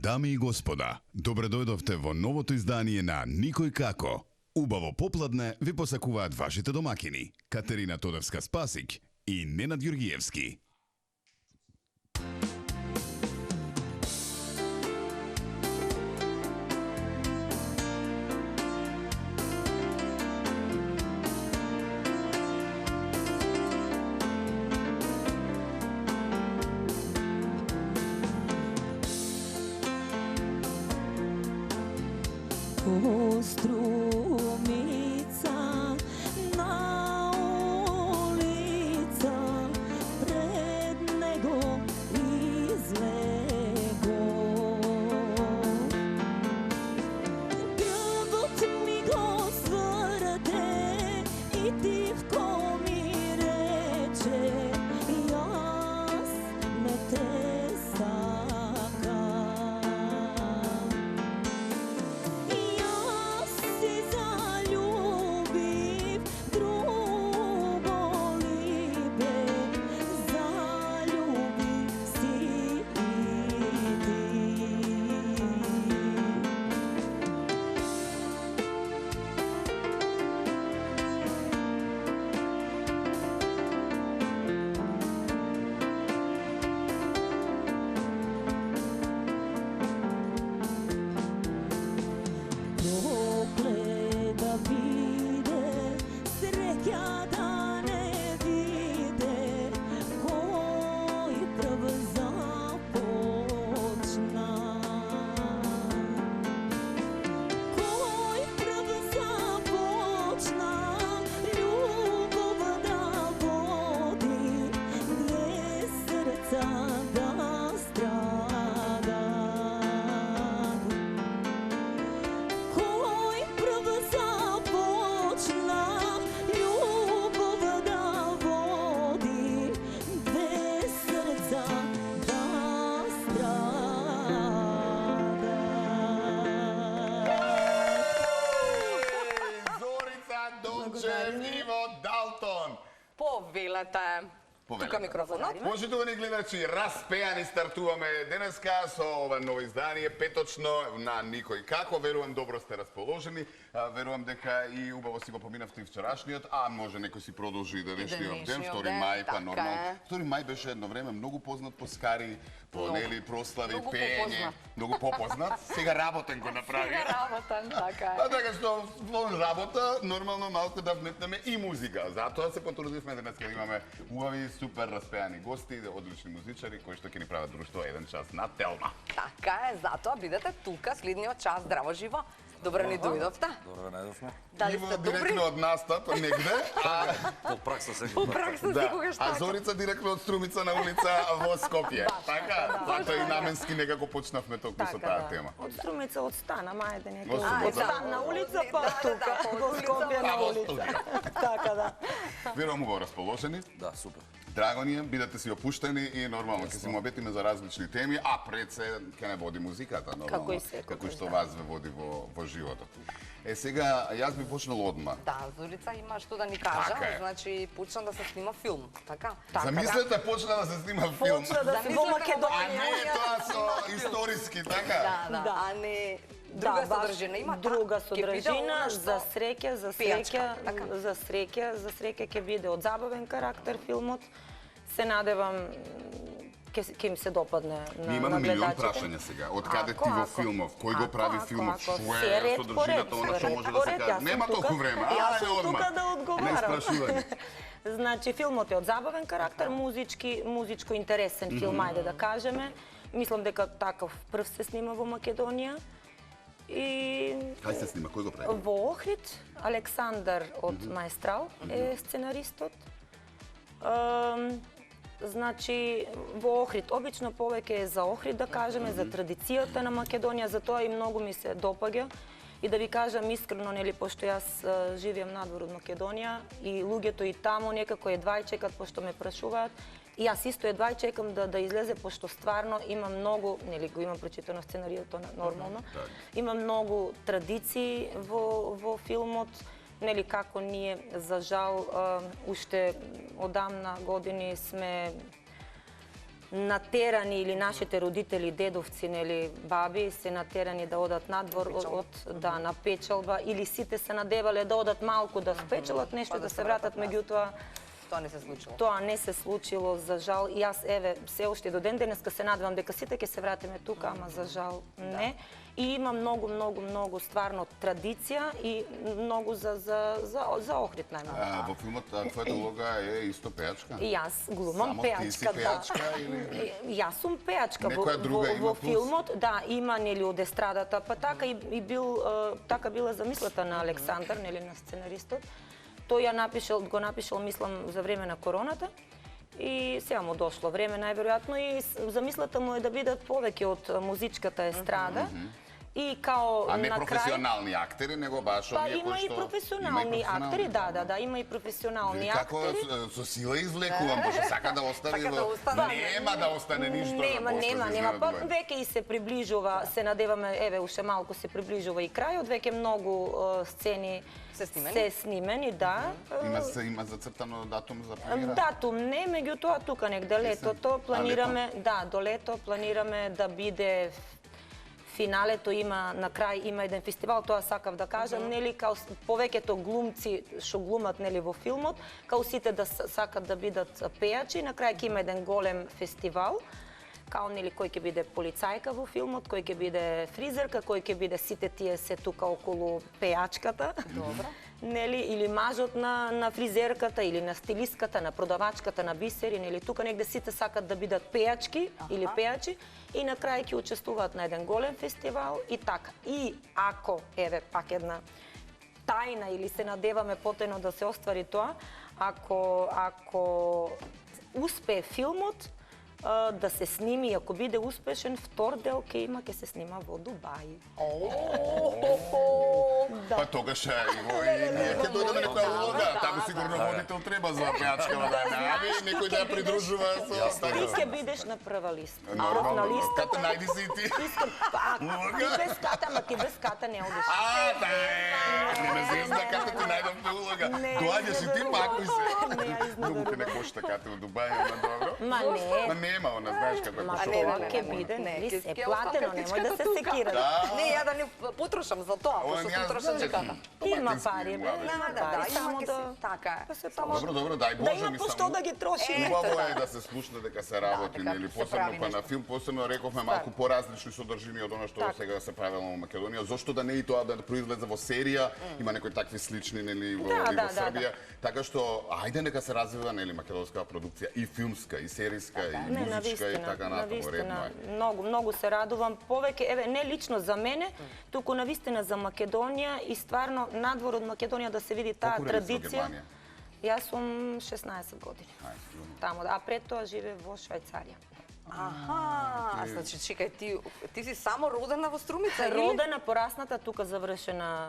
Дами и господа, добре дојдовте во новото издание на Никој како. Убаво попладне ви посакуваат вашите домакини Катерина Тодорска-Спасик и Ненад Јургиевски. Strumica na ulica pred nego izlego. Grbot mi go svrde i divko mi reče jas ne te Повелете. Тука микрофонот. Почитувани гледачи, распеани стартуваме денеска со ова ново издание, петочно на Никој како. Верувам добро сте расположени, верувам дека и убаво си го поминавте и вчерашниот, а може некој си продолжи и денешниот ден, 2 мај, па нормално. 2 мај беше едно време многу познат по скари, по нели прослави, пеење, многу попознат. Сега работен го направи. Сега работен, така е. А така што во работа нормално малку да вметнеме и музика. Затоа се потрудивме денеска да имаме убави супер распеани гости, одлични музичари кои што ќе ни прават друштво еден час на Телма. Така е, затоа бидете тука следниот час, здраво живо. Добре ни дојдовте. Добре најдовме. Дали Иво сте добри? директно од настап негде, По пракса секогаш. По пракса секогаш а така. Зорица директно од Струмица на улица во Скопје. Така, затоа и наменски некако почнавме толку со таа тема. Од Струмица, од стана, мајде Од некој. Струмица. Од стан на улица, па тука, во Скопје на улица. Така да. Верувам убаво расположени. Да, супер. Драго ни е, бидете си опуштени и нормално ќе си му обетиме за различни теми, а пред се ќе не води музиката, нормално. Како и секогаш, како што да. вас ве води во животот. сега, јас би почнал одма. Да, Зорица има што да ни кажа, Така е. значи почна да се снима филм, така? Замислете, почна да се снима филм. Почна да се во А Македонија. не тоа со историски, така? Да, Да. а не друга баш содржина има. друга Ќе биде содржина, она што за среќа, пејачка, така? за среќа ќе биде од забавен карактер филмот. Се надевам ќе им се допадне на Ние имаме милион гледачите. прашања сега. Од каде ти Ако, во ако. филмов? Кој го прави Ако, филмов? ако. Што Се е ред по содржината, ред, она што ред може по да се ред, каже? јас сум Нема тука. толку време. Јас сум Ајде одма. тука да одговарам. Не спрашување. Значи, филмот е од забавен карактер, музичко интересен филм, ајде да кажеме. Мислам дека таков прв се снима во Македонија. И Кај се снима? Кој го прави? во Охрид, Александар од Маестрал е сценаристот. Значи, во Охрид, обично повеќе е за Охрид, да кажеме, за традицијата на Македонија, затоа и многу ми се допаѓа. И да ви кажам искрено, нели, пошто јас живеам надвор од Македонија и луѓето и таму некако едва и чекат, пошто ме прашуваат. И јас исто едва и чекам да излезе, пошто стварно има многу, нели, го имам прочитано сценаријето нормално, има многу традиции во филмот, нели, како ние, за жал, уште одамна години сме натерани или нашите родители, дедовци, нели, баби се натерани да одат надвор на печалба или сите се надевале да одат малку да спечелат нешто да се вратат, меѓутоа Тоа не се случило. тоа не се случило, за жал. И јас, еве, се уште до ден денеска се надевам дека сите ќе се вратиме тука, ама за жал не. И има многу стварно традиција и многу за Охрид најмногу. Во филмот твојата улога е исто пејачка? И јас глумам Само ти пејачка, си пејачка или Јас сум пејачка некоја друга има во плюс? филмот, да, има нели од естрадата, па така и бил така била замислата на Александар, нели на сценаристот. Тој го напишал, мислам, за време на короната. И сега му дошло време, најверојатно, и замислата му е да бидат повеќе од музичката естрада. И као А не на крај... професионални актери, него баш Па оние има кои и што... професионални актери, да, има и професионални Како актери. со сила извлекувам, пошто сака да остави... Сака да остане. Нема да остане ништо. Нема. Па веќе и се приближува, се надеваме, еве, уште малку се приближува и крајот, веќе многу сцени се снимени, да. Има зацртано датум за премиера? Датум не, меѓутоа тука негде летото планираме, до лето планираме да биде финалето, има на крај има еден фестивал, тоа сакав да кажам, нели, као повеќето глумци што глумат, нели, во филмот, као сите да сакат да бидат пејачи, на крај ќе има еден голем фестивал, као, нели, кој ќе биде полицајка во филмот, кој ќе биде фризерка, кој ќе биде сите тие се тука околу пејачката. Добро. Нели, или мажот на фризерката, или на стилистката, на продавачката на бисери, нели, тука негде сите сакат да бидат пејачки или пејачи и на крај ќе учествуваат на еден голем фестивал и така. И ако, еве, пак една тајна или се надеваме потајно да се оствари тоа, ако успее филмот, да се сними, ако биде успешен, втор дел ќе се снима во Дубај. Па тогаш и ние ќе дојдеме некоја улога, таму сигурно водител треба за пејачка да најави, некој да ја придружува со Ти ќе бидеш на прва листа. Нормално, ката најди си и ти. Искам, ти без ката, ама ти без ката не одиш. Не ме зезна ката ти најдам улога. Доаѓаш и ти пакуј се. Многу те не кошта ката во Дубај, ама добро. Ма не. Нема, она знаеш како е Ма шоу. ќе биде, нели, се платено, немој да се секира. Не, ја да не потрошам за тоа, пошто потрошам чеката. Има пари, само да... Така е. Добро, дај Да Боже, има по што да ги трошиме. Убаво е да се слушне дека се работи, нели, посебно па на филм, посебно рековме малку поразлични содржини од она што сега се правело во Македонија. Зошто да не и тоа да произлезе во серија? Има некои такви слични, нели, во Србија. Така што ајде нека се развива, нели, македонска продукција и филмска, и серијска, и музичка и така натаму, редно е. Многу се радувам. Повеќе, еве, не лично за мене, туку навистина за Македонија и стварно надвор од Македонија да се види таа традиција. Јас сум 16 години. Таму, а пред тоа живеев во Швајцарија. Аха, значи чекај, ти си само родена во Струмица или? Родена, порасната, тука завршена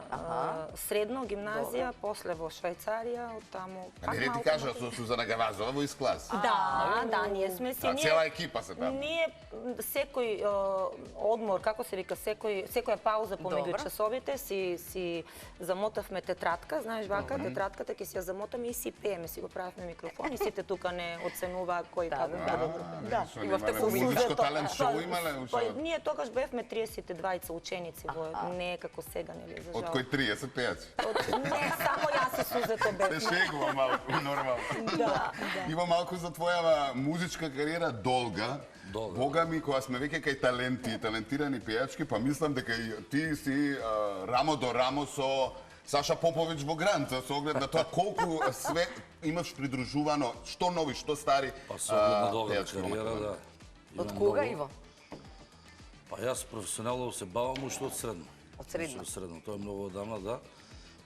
средно, гимназија, после во Швајцарија, оттаму пак Не ти кажа со Сузана Гавазова во изклас. Да, ние сме си... Цела екипа се таму. Ние секој одмор, како се вика, секоја пауза помеѓу часовите си замотавме тетратка, знаеш вака, тетратката ќе си ја замотаме и си пееме, си го правевме микрофон и сите тука не оценуваат кој како. Да. Музичко талент шоу имале? Ние тогаш бевме 32 ученици, не е како сега, нели, за жал. Од кој 30 пејачи? Не, само јас и Сузето бевме. Се шегува малку, нормално. Има малку за твојава музичка кариера долга. Бога ми, кога сме веќе кај таленти, талентирани пејачки, па мислам дека и ти си рамо до рамо со Саша Поповиќ во Грант, со оглед на тоа колку све имаш придружувано, што нови, што стари Па со оглед на долга кариера, да. Од кога, Иво? Па јас професионално се бавам уште од средно. Од средно? Од средно, тоа е многу одамна, да.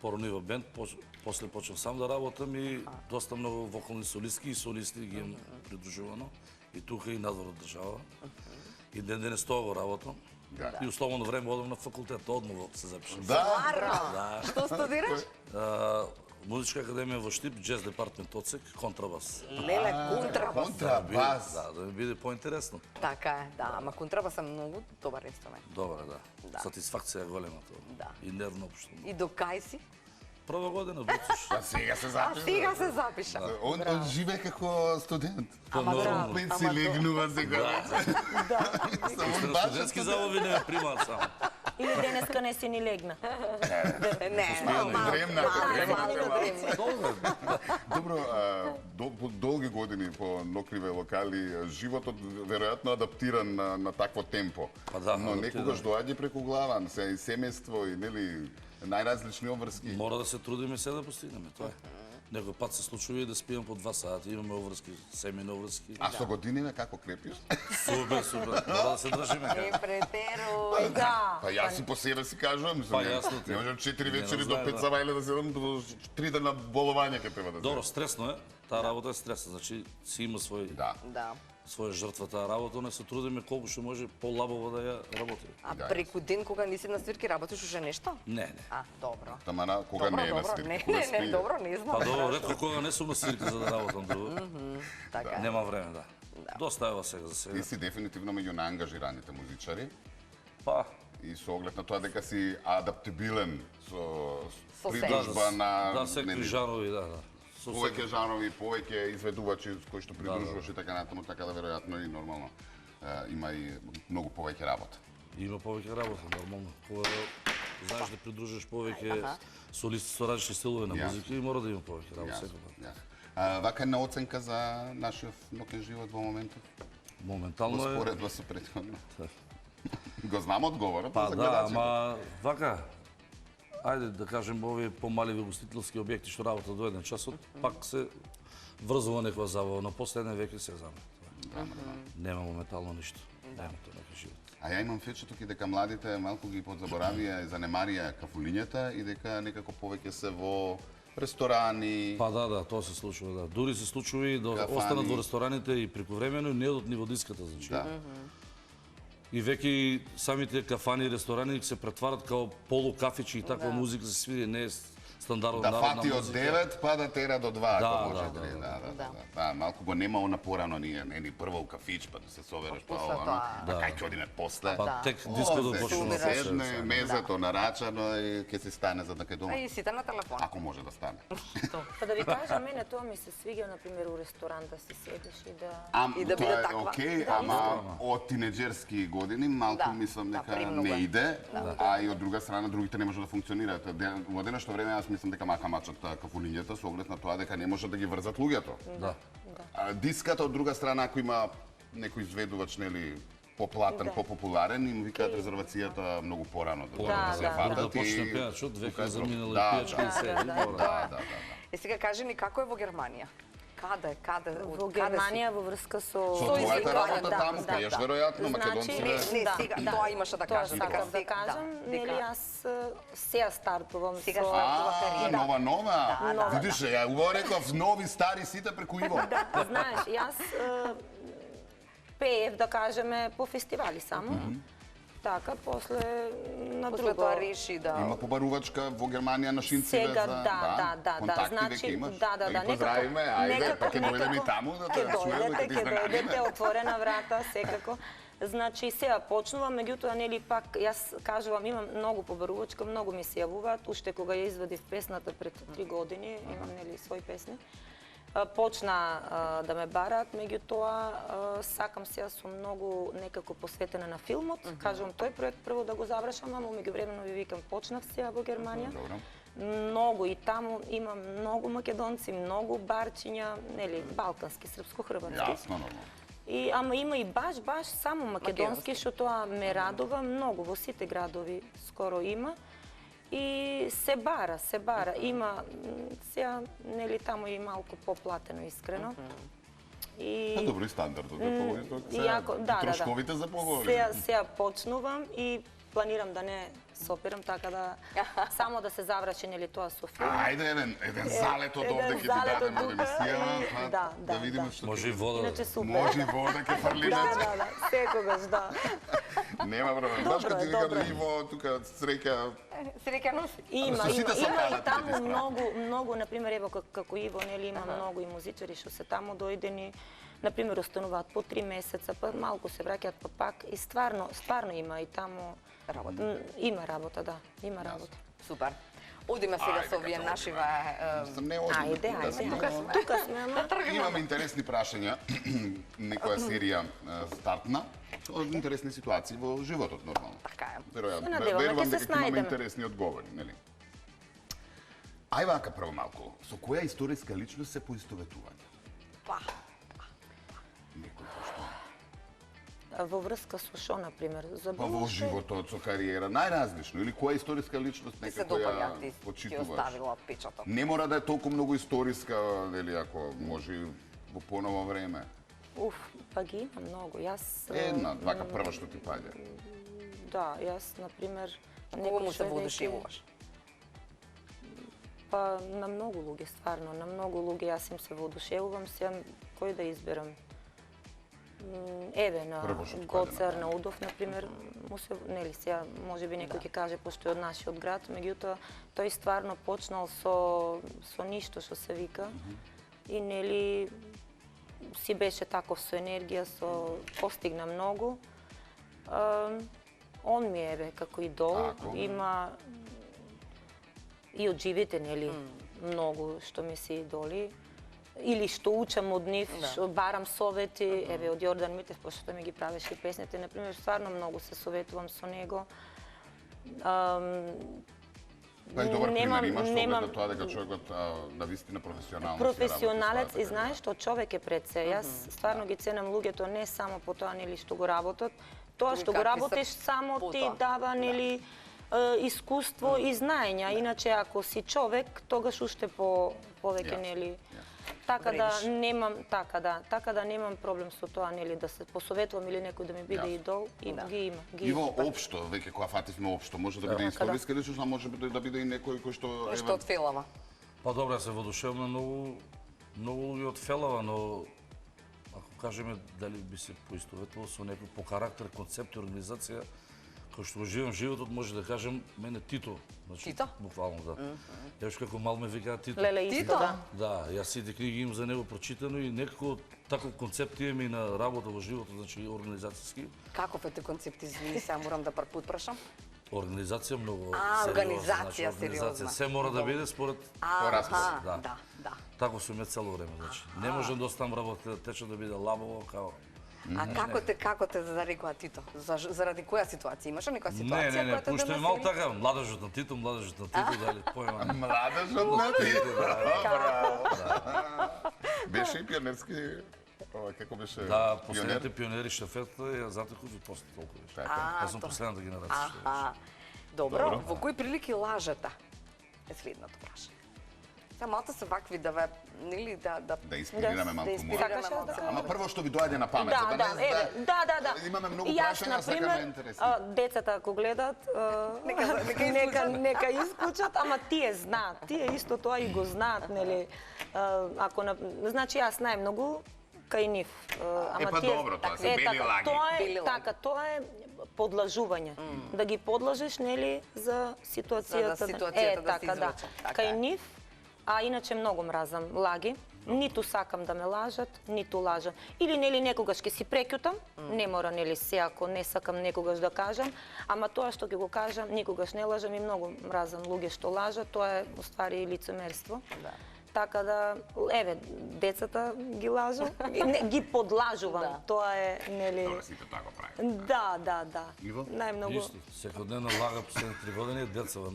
Порано и во бенд, после почнав сам да работам и доста многу вокални солистки и солисти ги имам придружувано. И тука и надвор од држава. И ден денес тоа го работам. И у слободно време одам на факултет, одново се запишам. Да? Што студираш? Музичка академија во Штип, джез департмент оцек, контрабас. Леле, контрабас. Контрабас. Да ми биде поинтересно. Така е, да, ама контрабас е многу добар инструмент. Добре, да. Сатисфакција голема тоа. Да. И нервно општено. И до кај си? прва година, буцуш. А сега се А запиша. сега се запиша. Он живее како студент. Ама нормално. Пет си легнува сега. На студентски забави не ме примаат само. Или денеска не си ни легна. Не, Добро, по долги години по нокриве локали, животот веројатно адаптиран на такво темпо. Па да, Но адаптиран. некогаш доаѓа преку глава, се и семејство и нели најразлични обврски. Мора да се трудиме се да постигнеме, тоа е. Некој пат се случува и да спијам по 2 сати, имаме обврски, семејни обврски. А со годините како крепиш? Супер, супер. Мора да се држиме Не како. претеруј. Да. Па јас и по себе си кажувам, Па, јасно ти. не можам 4 Не, вечери не до знае, 5 да. завајле да седам, до 3 дена болување ќе треба да Добро, стресно е. Таа работа е стресна, значи си има свој Да. Да. своја жртва таа работа, не се трудиме колку што може полабаво да ја работиме. А преку ден кога не си на свирки работиш уже нешто? Не, не. А, добро. Тамана кога не е на свирка, Не, кога не, спие. добро, не знам. Па добро, ретко кога не сум на свирка за да работам друго. Така е. Нема време, да. Доста ева сега за сега. Ти си дефинитивно меѓу наангажираните музичари Па, и со оглед на тоа дека си адаптибилен со Со се. придружба на да, секои нели, жанрови, да. Со повеќе жанрови, повеќе изведувачи кои што придружуваш и така натаму, така да веројатно и нормално има и многу повеќе работа. Има повеќе работа, нормално. Кога знаеш да придружиш повеќе солисти со различни стилови на Јасно. музика и мора да има повеќе работа Јасно, секој пат. јасно. Вака една оценка за нашиот ноќен живот во моментот, во Моментално е... споредба со претходно. Го знам одговорот, Па за да, гледачите. ама вака, ајде да кажем овие помали гостителски објекти што работат до еден часот, пак се врзува некоја забава, но последне веќе се знаме. Нема моментално ништо. Нема тоа некој живот. А ја имам впечаток и дека младите малку ги подзаборавија и занемарија кафулињата и дека некако повеќе се во ресторани. Па да, тоа се случува, да. Дури се случува и да Кафани. останат во рестораните и прековремено и не одат ни во диската, значи. Да. И веќе самите кафани и ресторани се претварат као полукафичи и таква музика се свири, не е стандардна Да народна фати од музика. 9 па да тера до 2 Да, ако може. да, дори, да, да. Малку го нема она порано ние, нели прво у кафич па да се совереш па после ова. тоа. А кај ќе одиме после? Па тек диското Овде, почнува се се седне, мезето нарачано и ќе се стане за да кај дома. А и сите на телефон. Ако може да стане. Па да ви кажам, мене тоа ми се свиѓа, например, у ресторан да си седиш и да... И да тоа биде е таква. окей, Да, ама од тинеџерски години малку Да, мислам да, дека премногу не е. иде, а и од друга страна другите не може да функционираат. Во денешно време јас мислам дека мака мачат кафулињата со оглед на тоа дека не може да ги врзат луѓето. Да. Диската од друга страна ако има некој изведувач нели поплатен, Да. попопуларен, им викаат резервацијата многу порано да Да, се да, фатат да почне пејачот, веќе заминала и пејачка и се. Да. Е сега кажи ни како е во Германија? Каде? Во од каде си? Германија во врска со... Со Со твојата извикање, работа да, таму, да, кајаш да. веројатно македонците. Не, сега, тоа имаше да кажам, Тоа дека сакам да сега- кажам, да, нели дека- јас сега стартувам Сега со... стартува кариера. Нова. Да. Видиш, ја убаво реков нови стари сите преку Иво. Знаеш, јас пеев, да кажеме, по фестивали само. Така, после на После друго. тоа реши да... Има побарувачка во Германија на шинците Сега, за да. контакти Значи, веќе имаш. да, ги поздравиме, ајде, па ќе дојдеме и таму да те чуеме, да ти ќе дојдете, изненадиме. отворена врата, секако. Значи, сега почнувам, меѓутоа, нели пак, јас кажувам, имам многу побарувачка, многу ми се јавуваат, уште кога ја извадив песната пред 3 години, имам, нели, своји песни. Почна да ме бараат, меѓутоа сакам сега сум многу некако посветена на филмот. Кажувам тој проект прво да го завршам, ама меѓувремено ви викам почнав сега во Германија. Добро. Многу и таму има многу македонци, многу барчиња, нели, балкански, српско-хрватски. Јасно, нормално. Ама има и баш само македонски, што тоа ме радува многу, во сите градови скоро има. И се бара. Има, сега, нели, таму и малку поплатено, искрено. И... Па добро и стандардот е поголем. Да. Трошковите за поголем. Сега почнувам и планирам да не сопирам, така да само да се заврши, нели, тоа со филм. Ајде еден залет од овде ќе ти дадеме од емисијава, да видиме што Може и вода. Иначе супер. може и вода ќе фрлиме. Да, секогаш, да. Нема проблем. Баш Добро кога е, ти викам добро е. Иво тука среќа. Среќа носи. Има сите се и палат, таму ќе ти многу, например, ево како Иво, нели, има многу и музичари што се таму дојдени, например, остануваат по 3 месеца, па малку се враќаат, па пак и стварно има и таму Работа. Има работа, да, има работа. Супер. Одиме сега со овие нашиве... Не одиме. Ајде. Тука сме, ама. Имаме интересни прашања, некоја серија стартна, од интересни ситуации во животот нормално. Така е. Веројатно, надеваме, верувам ќе се дека имаме снајдеме. интересни одговори, нели? Ај вака прво малку, со која историска личност се поистоветувате? Па, Некој пошто. Во врска со шо, например? За Па во било што? животот, со кариера, најразлично, или која историска личност ти се нека допаѓа, која ти почитуваш? оставила отпечаток. Не мора да е толку многу историска, нели, ако може во поново време. Па ги има многу. Јас... Една, вака прва што ти паѓа. Да, јас, например... Кого му се човек воодушевуваш? Па на многу луѓе, стварно, на многу луѓе јас им се воодушевувам, сега кој да изберам? Еве, на Прво што ти паѓа Гоцар, на на Удов, например, му се, нели, сега, може би некој ќе каже, пошто е од нашиот град, меѓутоа, тој стварно почнал со ништо што се вика, и, нели, си беше таков со енергија, постигна многу. Он ми е, еве, како идол, Тако. има и од живите, нели, многу што ми се идоли. Или што учам од нив, што барам совети, еве од Јордан Митев, пошто ми ги правеше песните, например, стварно многу се советувам со него. Па и добар пример имаш со немам- оглед на тоа дека човекот на вистина професионално професионалец си и знаеш што човек е пред се. Јас стварно ги ценам луѓето не само по тоа нели што го работат, тоа што го какви се работиш само ти потоа. дава нели искуство и знаења. Иначе ако си човек, тогаш уште повеќе Јасно, нели така Вредиш. така да немам проблем со тоа нели да се посоветувам или некој да ми биде Јасно. идол и ги има. И во општо, веќе кога фативме општо, може да биде историска личност, а може да биде и некој кој што Нешто од Фелава. Па добро, јас се воодушевувам на многу луѓе од Фелава, но ако кажеме дали би се поистоветувал со некој по карактер, концепт и организација, кој што го живеам животот, може да кажем мене Тито. Значи, Тито? буквално, да. Јас како мал ме викаат Тито. Леле исто, Тито? да. Да, јас сите книги имам за него прочитано и некако таков концепт имам и на работа во животот, значи организацијски. Каков е тој концепт, извини, сега морам да прв пат прашам. Организација многу Организација сериозна, значи, сериозна. Се мора да биде според Аха, Да. да. Тако сум ја цело време, значи. Не можам да оставам работа тече да биде лабово као. А како те зарекува Тито? Заради која ситуација? Имаш ли некоја ситуација Не, која те пушто е донесе мал ли? така, младежот на Тито, дали поема. Младежот на Тито. Беше и пионерски, како беше? Да, последните пионери штафета ја затеков и после толку беше. Така. Јас сум последната генерација што беше. Аха. Добро, во кои прилики лажете? Е следното прашање. Сега малку се вакви да ве, нели, да Да инспирираме малку моја. Сакаш јас да Ама прво што ви доаѓа на памет, за Да, не еве, да. Имаме многу И јас, прашања, сакаме например, интересни. децата ако гледат, нека исклучат, ама тие знаат. Тие исто тоа и го знаат, нели? Ако значи јас најмногу кај нив. Па добро, тоа се бели лаги. Бели лаги. Така, тоа е подлажување. Да ги подлажиш, нели, за ситуацијата. За да ситуацијата да се така, извлече. Така Кај е. нив, а иначе многу мразам лаги. Ниту сакам да ме лажат, ниту лажам. Или нели некогаш ќе си прекјутам, не мора нели се ако не сакам некогаш да кажам, ама тоа што ќе го кажам, никогаш не лажам и многу мразам луѓе што лажат, тоа е уствари лицемерство. Да. Така да, еве, децата ги лажам, ги подлажувам. Да. Тоа е, нели... Добро, сите така прави. Да. Иво? Најмногу. Исто, секојдневно лага последните 3 години децава.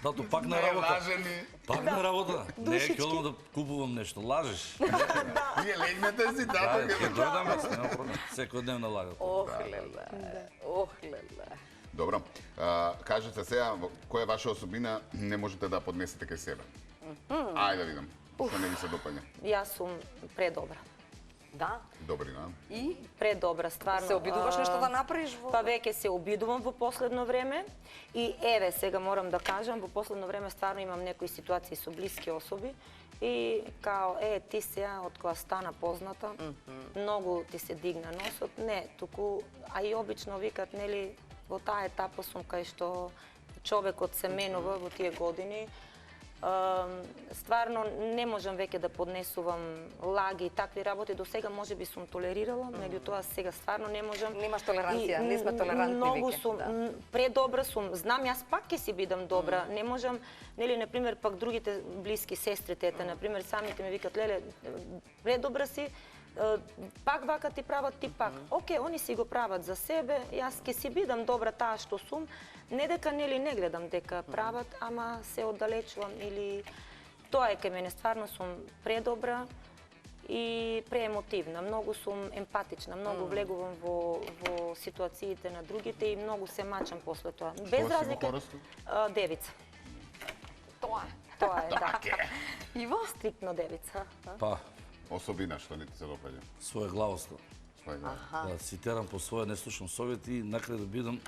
Тато пак на работа. Лажени. Пак на работа. Не, душички. ќе одам да купувам нешто. Лажеш. Вие легнете си Да, тато ќе ќе дојдам јас, нема проблем. Секојдневно лага. Охлеле. Добро. Кажете сега, која е ваша особина не можете да поднесете кај себе? Ајде да видам. Што не ви се допаѓа? Јас сум предобра. Да. Добри, да? И Предобра, стварно. се обидуваш нешто да направиш во... Па веќе се обидувам во последно време и еве сега морам да кажам, во последно време стварно имам некои ситуации со блиски особи и као ти сега од кога стана позната, многу ти се дигна носот, не, туку а и обично викат нели во таа етапа сум кај што човекот се менува во тие години. стварно не можам веќе да поднесувам лаги и такви работи. До сега можеби сум толерирала, меѓутоа сега стварно не можам. Немаш толеранција, не сме толерантни Многу веќе, сум, предобра сум. Знам, јас пак ќе си бидам добра. Не можам, нели, на пример, пак другите блиски сестрите, на пример, самите ми викат, леле, предобра си, пак вака ти прават, ти пак. Океј, они си го прават за себе, јас ќе си бидам добра таа што сум, не дека нели не гледам дека прават, ама се оддалечувам или тоа е кај мене, стварно сум предобра и преемотивна, многу сум емпатична, многу влегувам во ситуациите на другите и многу се мачам после тоа. Без разлика, девица. Тоа Тоа е, да. Иво? Стриктно девица. Па, Особина што не ти се допаѓа. своеглавост. Да цитирам по своја, не слушам совети и накрај да бидам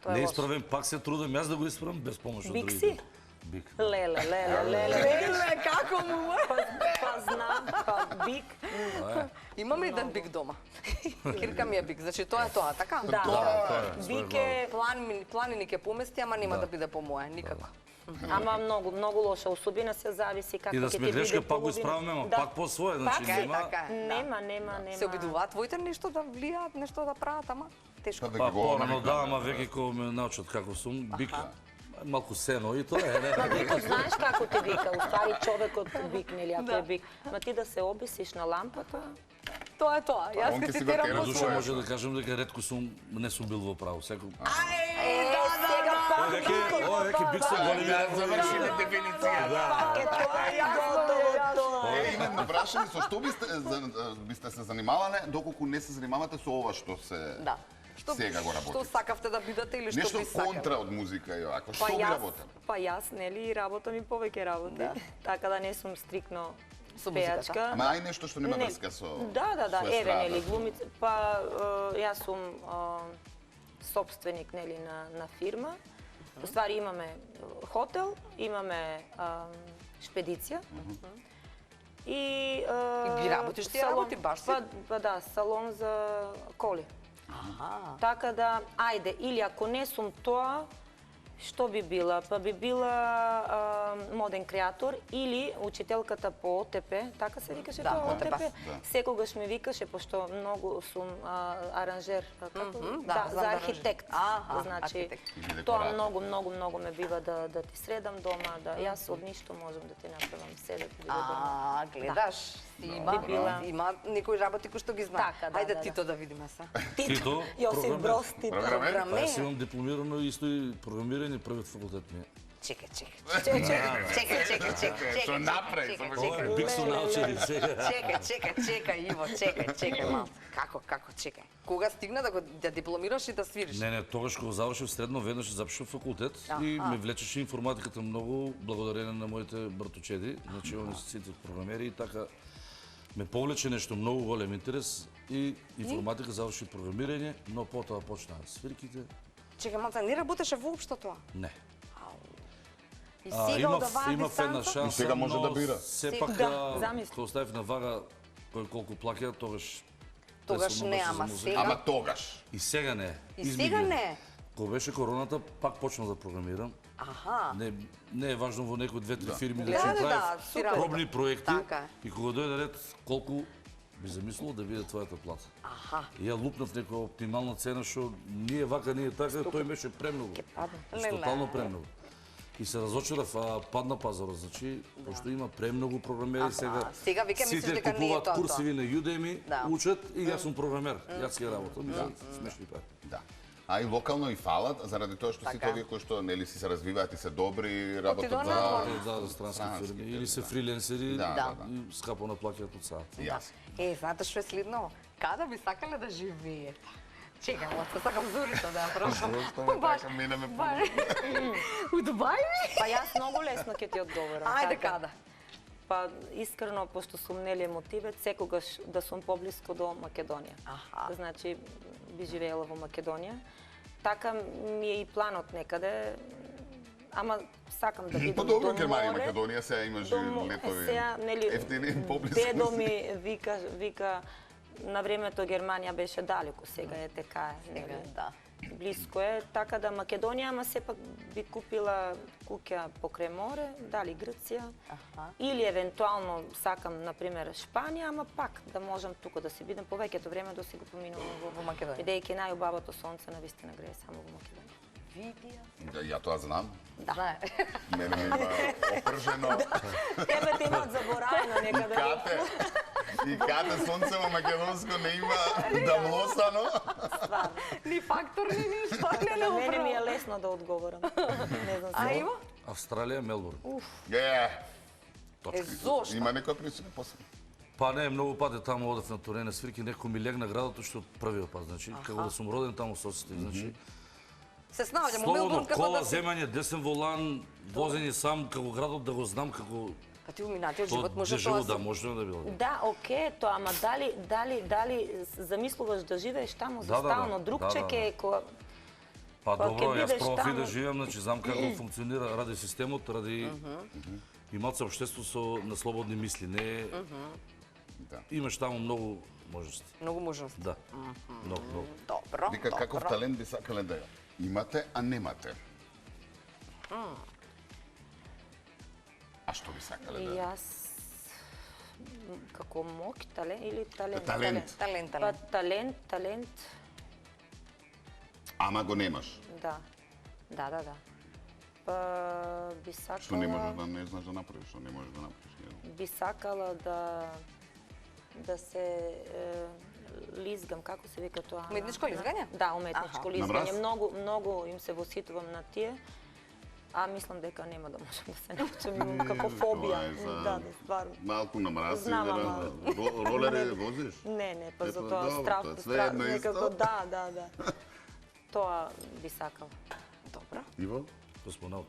Тоа е неисправен, пак се трудам јас да го исправам без помош од Бик другите. си? Бик. Леле. Леле, како му? Па знам, па бик. Имаме еден бик дома. Кирка ми е бик, значи тоа е тоа, така? Да, тоа е, бик е, Планини ќе помести, ама нема да биде по моје, никако. ама многу лоша особина, се зависи како И да ќе ти сме биде грешка, пак го половина. исправаме, ама Да. пак по своје, значи Пак Така е, нема. така е. Нема. Се обидуваат твоите нешто да влијаат, нешто да прават, ама тешко. Па порано да, ама веќе кога ме научат како сум, бик малку сено и тоа е. Ма бикот знаеш како те вика, уствари човекот бик, нели, ако е бик. Ма ти да се обесиш на лампата, Тоа е тоа. Јас он ќе ќе си го цитирам тера по На душа своје. може да кажем дека ретко не сум бил во право. Секој сега пак Ова веќе бик со големи Завршиме дефиницијата. пак е тоа и готово тоа. Именно прашање со што бисте се занимавале доколку не се занимавате со ова што се Да. сега го Што работите? сакавте да бидете или што Нешто би сакале? контра од музика и овако. Што би работел? Па јас, нели, работам и повеќе работи. Така да не сум стрикно Со музиката? пејачка. Ама ај нешто што нема Не. врска со Да, со еве, естрада. нели, глумица. Па јас сум собственик, нели, на фирма. Уствари имаме хотел, имаме шпедиција. И ги работиш тие работи, баш си? Па да, салон за коли. Така да, ајде, или ако не сум тоа, што би била? Па би била моден креатор или учителката по ОТП, така се викаше Да, тоа ОТП, ОТП. да. Секогаш ми викаше, пошто многу сум аранжер, како? да, за знам да архитект. аранжер. Значи, архитект. И тоа декоратор. многу ме бива да ти средам дома, да јас од ништо можам да ти направам себе да биде дома. Гледаш, има некои работи кои што ги знам. Така, да, Ајде да, Тито да видиме се. Тито, Јосиф програмер. Броз Тито. Програмер? Па јас имам дипломирано исто и програмирање, првиот факултет ми е. Чекај. Што направи, само Ова е бик со научени сега. Чекај, Иво, чекај малку. Како, чекај. Кога стигна да дипломираш и да свириш? Не, тогаш кога завршив средно, веднаш запишав факултет и ме влечеше информатиката многу благодарение на моите братучеди, значи они се сите програмери и така ме повлече нешто многу голем интерес и информатика заврши програмирање, но потоа почнаа свирките. Чекај малку, не работеше воопшто тоа. Не. И сега од оваа имав една дистанца? шанса, И сега може но да бира. Сепак, Да, замисли. кога ставив на вага кој колку плаќа, тогаш Тогаш не, баш за ама музика. сега. Ама тогаш. И сега не. И сега не. Кога беше короната, пак почнав да програмирам. Аха. Не е важно во некои 2-3 фирми да Да, се да, прават си работа. пробни проекти. Така е. И кога дојде ред, колку би замислил да биде твојата плата. Аха. И ја лупнав некоја оптимална цена, што ние вака, ние така, тој беше премногу. Леле. Тотално премногу. И се разочарав, падна пазарот, значи, пошто има премногу програмери сега. Сега веќе мислиш сите дека не е купуваат тоа. курсеви на Udemy, Да. учат и јас сум програмер. Јас ќе работам, и смешни пари. Да. А и локално и фалат, заради тоа што сите Така. овие кои што нели си се развиваат и се добри, работат Отидоа за За странски странски фирми. фирми. Или се фриленсери Да. и скапо наплаќаат од саат. Јас. Знаете што е следно? Каде би сакале да живеете? Чекам, сакам зорите да ја прашам. Баш, минеме по У Дубај? Па јас многу лесно ќе ти одговорам. Ајде така. каде? Па искрено, пошто сум нели мотивет, секогаш да сум поблиско до Македонија. Аха. Значи, би живеела во Македонија. Така ми е и планот некаде, ама сакам да бидам По добро до Германија и море. Македонија сега имаш До мо- летови. Сега, нели, ефтини, поблиску. дедо ми вика на времето Германија беше далеку, сега е така, нели. Да. близко е, така да Македонија, ама сепак би купила куќа покрај море, дали Грција, или евентуално сакам, например, Шпанија, ама пак да можам тука да си бидам повеќето време да си го поминувам Во Македонија. Бидејќи најубавото сонце навистина грее само во Македонија. Видија. Да, ја тоа знам. Да. Мене ми има опржено. Тебе ти имат заборавено некаде. И кате сонце во македонско не има дамлосано. Ни фактор, ни ништо. За мене ми е лесно да одговорам. Не знам А се. Иво? Австралија, Мелбурн. Е, зошто? Има некоја причина посебна. Па не, многу пати таму одев на турене свирки, некој ми легна градот што првиот пат, значи, како да сум роден таму со сите, значи. Се снаоѓам, у Слободно, Мелбурн како кола, да си... земање, десен волан, возење сам, како градот да го знам, како... Па ти уминатиот То живот може дежаву, тоа да, можно да било. Да, окей, тоа, ама дали замислуваш да живееш таму за Да, да, да. стално? Друг чеке која... Па Па, добро, ќе јас бидеш пробав и да таму. живеам, значи знам како функционира ради системот, ради имат општество со на слободни мисли, не Да. имаш таму многу можности. Многу можности. Да. Многу. Добро, Вика каков добро. талент би сакале да ја имате, а немате? А што би сакале да? Јас како мок талент или талент? Талент. Талент, Па талент. талент, Ама го немаш. да. Да. Па би сакала... Што не можеш да не знаеш да направиш, што не можеш да направиш. Би сакала да се лизгам, како се вика тоа? Уметничко лизгање? Да, уметничко Аха. лизгање. На мраз? Многу им се воситувам на тие. А мислам дека нема да можам да се научам, имам како фобија. Тоа е за- Да, стварно. Малку на мраз, Знам, ама- ролери возиш? Не, па за Ето, тоа добро, страх, тоа све страх, едно некако, исто. да. Тоа би сакала. Добро. Иво? Космонаут.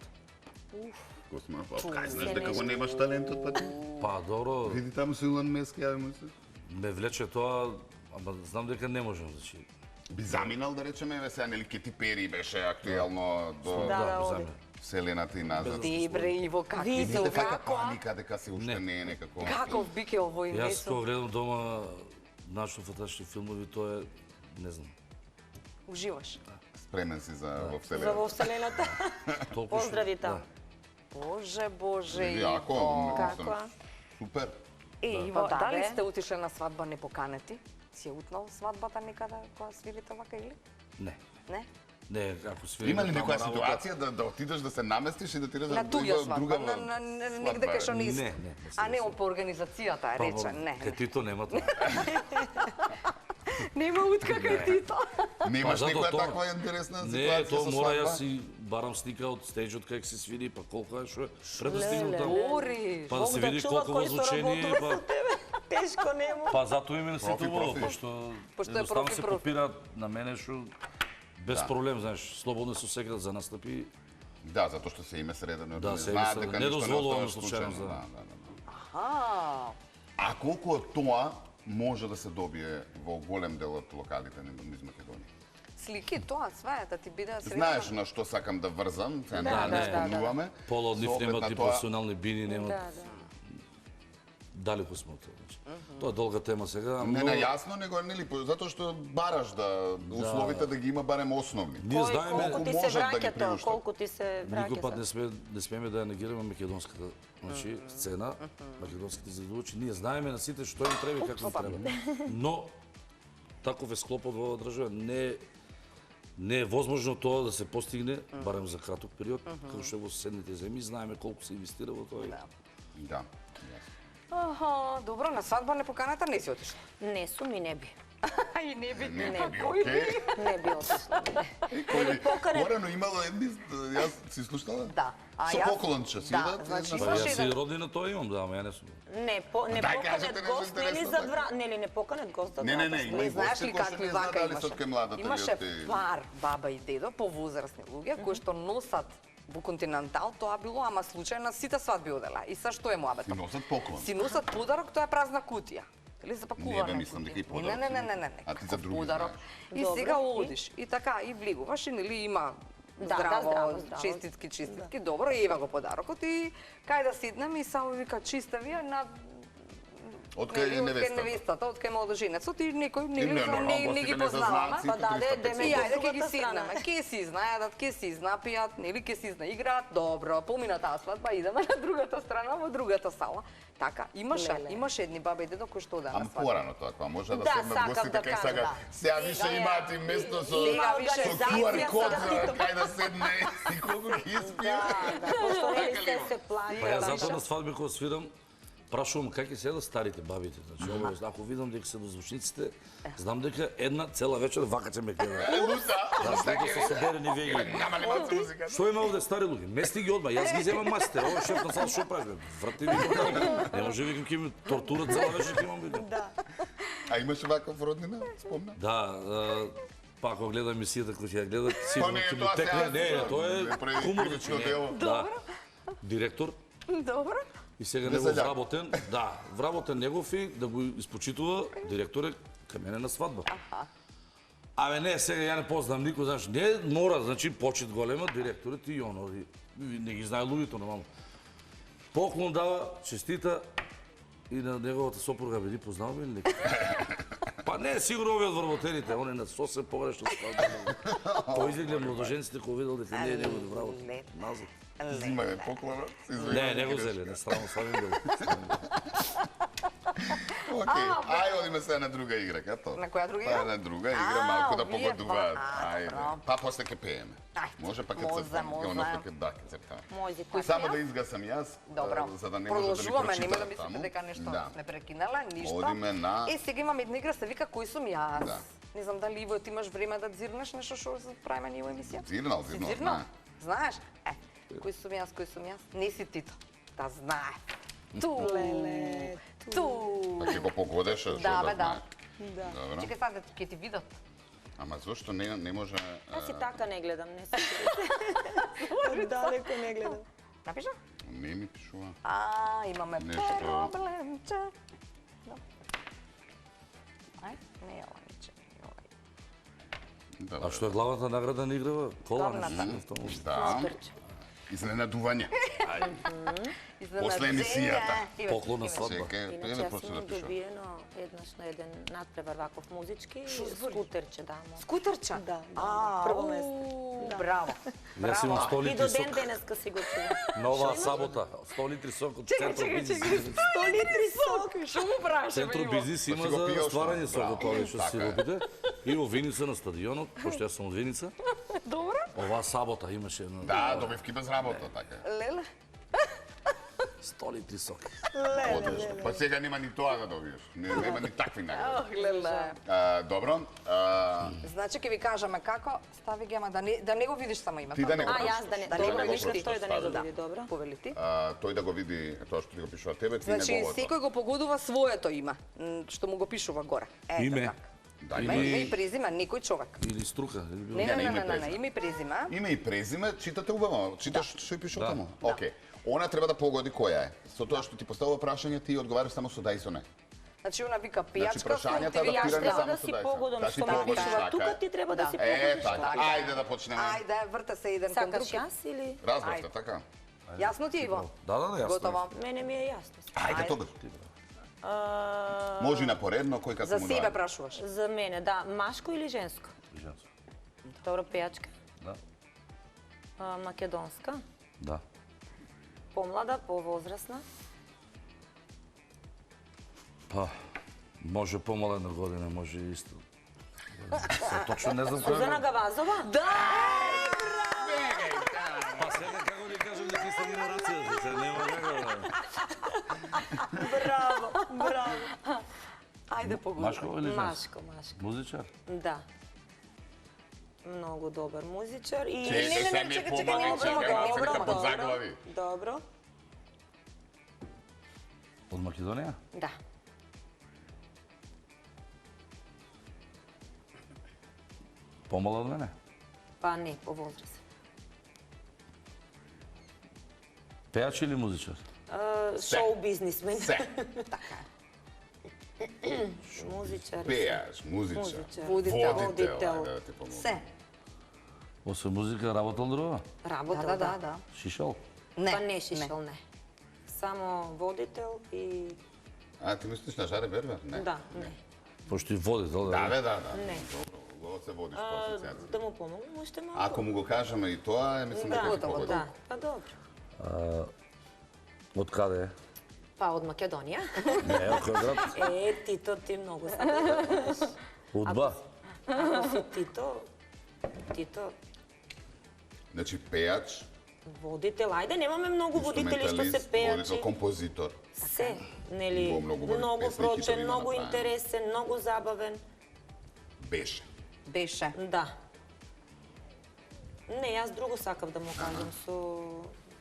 Косма, па кај знаеш се дека го нешто. немаш талентот, па ти? Па добро, Види таму со Илон Меск, јавимо се. ме влече тоа, ама знам дека не можам, значи. Би заминал, да речеме, еве сега, нели Кети Пери беше актуелно до Да, оди. замина. Вселената и назад. Дебре, Иво, как ти Види, се Видите дека како? паника, дека се уште Не. не е некако. Каков бике овој Јас месец? кога гледам дома нашите фантастични филмови, тоа е, не знам, Уживаш. Спремен си за во За во Вселената. Вселената. толку што... Поздрави таму. Боже, Јако, Иво. Како? супер. Иво, Да, дали бе. сте отишле на свадба непоканети? Си е утнал свадбата некада кога свирите вака или? Не. Не? Не, ако свири... Има ли таму некоја работа- ситуација да отидеш да се наместиш и да ти На да туѓа свадба, негде кај што не Не, иска. не, не се А не, десува. по организацијата, Па, рече, не. Кај Тито нема тоа. Нема утка кај Тито. Немаш Па, зато некоја тоа- таква интересна Не, ситуација тоа со мора свадба? јас и барам слика од стејџот кај се свири, па колку е што е предостигнато таму. Бориш. Па да се Бог да види чува колку кој со возвучение, работува па со тебе. Тешко нему. па затоа и мене се Профи, убаво, профи. пошто Пошто е едноставно профи, се профи. копираат на мене што без проблем, знаеш, слободно се секрет за настапи. Да, затоа што се име средено. Да, се име знаат средено. дека Не ништо дозволувано остава случајно, случајно, да. Аха. А колку од тоа може да се добие во голем дел од локалите низ Македонија? Слики, тоа, све, да ти биде средно. Знаеш на што сакам да врзам, сега Да, не да, спомнуваме. Пола од нив Со оглед немат на и тоа- професионални бини, немат Да. далеко сме од тоа. Значи. Тоа е долга тема сега, Не но на јасно, него нели затоа што бараш да условите да ги има барем основни. ние знаеме Колку ти се можат да ги враќа тоа, приуштат. колку ти се никој пат враќа. не смееме да ја негираме македонската значи, сцена, македонските задувачи. Ние знаеме на сите што им треба и како им треба. Но таков е склопот во држава. Не е возможно тоа да се постигне, барем за краток период, како што е во соседните земји. Знаеме колку се инвестира во тоа. Да. Аха, добро, на свадба непоканата не си отишла. Не сум и не би. И не би. Не би, Кој окей. Не би отишла. Кој поканет- Порано имало едни, јас си слушнала? Да. А Со јас- поклонче си, Да, да? значи, Па имаш јас и еден- родина тоа имам, да, ама ја не сум. Не Дај, кажете поканет нешто гост, нели интересно, за така. врат, нели не поканет гост за Не, врата. не, има Не и знаеш гости ли кои што какви не вака знаат дали имаше? сад кај младата Имаше или од пар, баба и дедо, повозрастни луѓе, кои што носат во континентал, тоа било, ама случај на сите свадби одела. И са што е муабетот? Си носат поклон. Си носат подарок, тоа е празна кутија. Или запакувана Не, бе, мислам дека и подарок Не, си не, носат. не. А ти за други подарок. знаеш. И Добро, сега и? одиш и така и влегуваш и нели има Да, здраво, здраво. честитки, добро, и ева го подарокот и кај да седнем и само вика чиста вие на Од кај невестата. невестата, од кај младоженецот и некој Не, не работите ги не познаваме. зазнаци, Па да, 350. деме И ајде ќе другата ги страна. седнеме, ќе си знаедат, ќе си знапијат, нели ќе си знаиграат. Добро, помина таа свадба, идеме на другата страна, во другата сала. Така, имаше едни баба и дедо кои што одеа на Ам свадба. порано тоа, кога може да Да, седнат сакам гостите да кај кажам, сега. да. Сега више имаат и место со Сега више со организација, QR код сега ти кај да седне и колку ги испија. Пошто нели се планира. Па ја затоа на свадби кога свирам, прашувам како ќе седат старите бабите. Значи, обавез, ако видам дека се дозвучниците, знам дека една цела вечер вака ќе ме гледа. Лута, Зашто се соберени веќе. нама ли мацу музика? Што има овде стари луѓе? Мести ги одма, јас ги земам масите. Ова шеф на сал што прави? Врати ви кода. Не може викам ќе ми тортура цела вечер ќе имам видео. А имаш ваков роднина? Спомна? Да, па ако гледа емисијата која ќе ја гледа, Па сигурно не, ќе му тоа текне. сега Не, тоа е прави кумов кривично не. дело. Да. Директор Добро. и сега Не негов саѓа. вработен, да, вработен негов и да го испочитува директор е кај мене на свадба. Абе не, сега ја не познам никој, знаеш, не мора, значи почит голема директорот и оно, и не ги знае луѓето нормално. Поклон дава, честита и на неговата сопруга беди познаваме или некој. Па не, сигурно овие од вработените, он е на сосем погрешно свадба. Тој излегле младоженците кој видел дека не е негов вработ. Назад. Зима е поклонот. Не, не го зеле, не странно сами бил. Океј, ај одиме сега на друга игра, като? На која друга Па игра? на друга игра, малку да овие погодуваат. па, Ајде. добро. Па после ќе пееме. Ајде, Може па ќе може, цртаме. може. Оно што ќе да, ќе цртаме. Музика. Само да изгасам јас, Добро. за да не може да ми Продолжуваме, нема да прочитаат мислите таму. дека нешто Да. сме прекинале, ништо. Одиме на- Сега имаме една игра, се вика Кој сум јас. Да. Не знам дали Иво ти имаш време да дзирнеш нешто што правиме ние во емисија? Зирнал, Си зирнал. дзирнал? знае. Знаеш? Кој сум јас, кој сум јас? Не си Тито. Да знае. Ту. Ту. Па ќе го погодеше, што Да, да бе, да. знаеш. Добро. Чекај сега ќе ти видат. Ама зошто не може... Јас и така не гледам, не се. Далеко не гледам. Напиша? Не ми пишува. Имаме Нешто. проблемче. Да. Ај, не е ова ниче. Да, А што е главната награда на играва? Кола? Главната. Да. Изненадување. После емисијата. Поклон на свадба. Чекај, Иначе пред јас почне да имам пишува. добиено еднаш на еден надпревар ваков музички, скутерче дамо. Скутерча? Да, прво место. Браво. Јас имам 100 И литри до сок. ден денеска си го чувам. Нова сабота. 100 литри сок од Чекај, Центро чекај, Бизнис. чекај. 100 литри сок. Што му прашаме, Центро Иво? Бизнис Па има си го за пиеш, стварање да. сок од тоа што Така си е. робите. И во Виница на стадионот, пошто јас сум од Виница, Добро. оваа сабота имаше една Да, добивки без работа, така. Леле. 100 литри сок. Одлично. Па сега нема ни тоа да добиеш. Нема ни такви награди. Ох, леле. Добро. Значи ќе ви кажеме како, стави ги, ама да не го видиш само името. Ти да не го А, прочиташ. јас да не. Да не Добро, го виште видиш, тој да не го стави. види, добро. Повели ти. Тој да го види тоа што ти го пишува тебе, ти Значи, неговото. секој го погодува своето име, што му го пишува горе. Ето Име. така. Да, Име и презиме, некој човек. Или струка. или било. Не, Не, не, име не, и не, презиме. име и презиме. Име и презиме, читате убаво. Читаш што ја пишува Да. таму? Океј. Она треба да погоди која е. Со тоа што ти поставува прашање, ти одговараш само со да и со не. Значи, она вика Значи, пијачка, прашањата ти да вика Јас пираме треба само да со си дајса. погодам Да си што ме погодиш, пишува. така Тука е. ти треба да си Е, погодиш. така. Ајде да почнеме. Ајде, врта се еден кон друг. Сакаш јас или? Разбравте, Ајде. така? Јасно ти е, Иво? Да, јасно. Готово. Мене ми е јасно. Ајде, Ајде. тогаш. А, Може и напоредно, кој како За му себе даде. прашуваш. За мене, да. Машко или женско? Женско. Добро, пејачка. Да. Македонска. Да. Помлада, повозрасна. Па, може помалена година, може и исто. Се точно не знам која. Сузана Гавазова? Да! Па сега како ви кажам дека иста генерација, се нема како. Браво, браво. Ајде погоди. Машко или женско? Машко, машко. Музичар? Да. Многу добар музичар и... Чекај, чекај, се не не помагај, помагам, чекај, добро, нека добро. подзаглави. Добро. Од Македонија? Да. Помала од мене? Па не, по возраст. Пејач или музичар? Шоу бизнисмен. Се. Музичар. Пејаш, музичар. Музичар. Водител. Водител, Водител. ајде да ти помогам. Се. Освен музика, работел друга? Работел, Да. Шишал? Не. Па не шишел, не. Само водител и А, ти мислиш на Жаре Бербер? Не. Да, не. Пошто и водител, Да, бе, да. Не. Добро, го се водиш по асоциација. Да му помогнем още малко. Ако му го кажеме и тоа, мислам дека ќе Готово, погоди. Да, па добро. Од каде е? Па од Македонија. Не, од кој град? Тито, ти многу сакаш да знаеш. Удба. Ако си Тито, Значи, пејач, водител, ајде, немаме многу водители што се инструменталист, пејачи. водител, композитор. Се, нели, Во многу води многу песни и прочен, хитови има многу направени. интересен, многу забавен. Беше. Беше. Да. Не, јас друго сакав да му кажам, со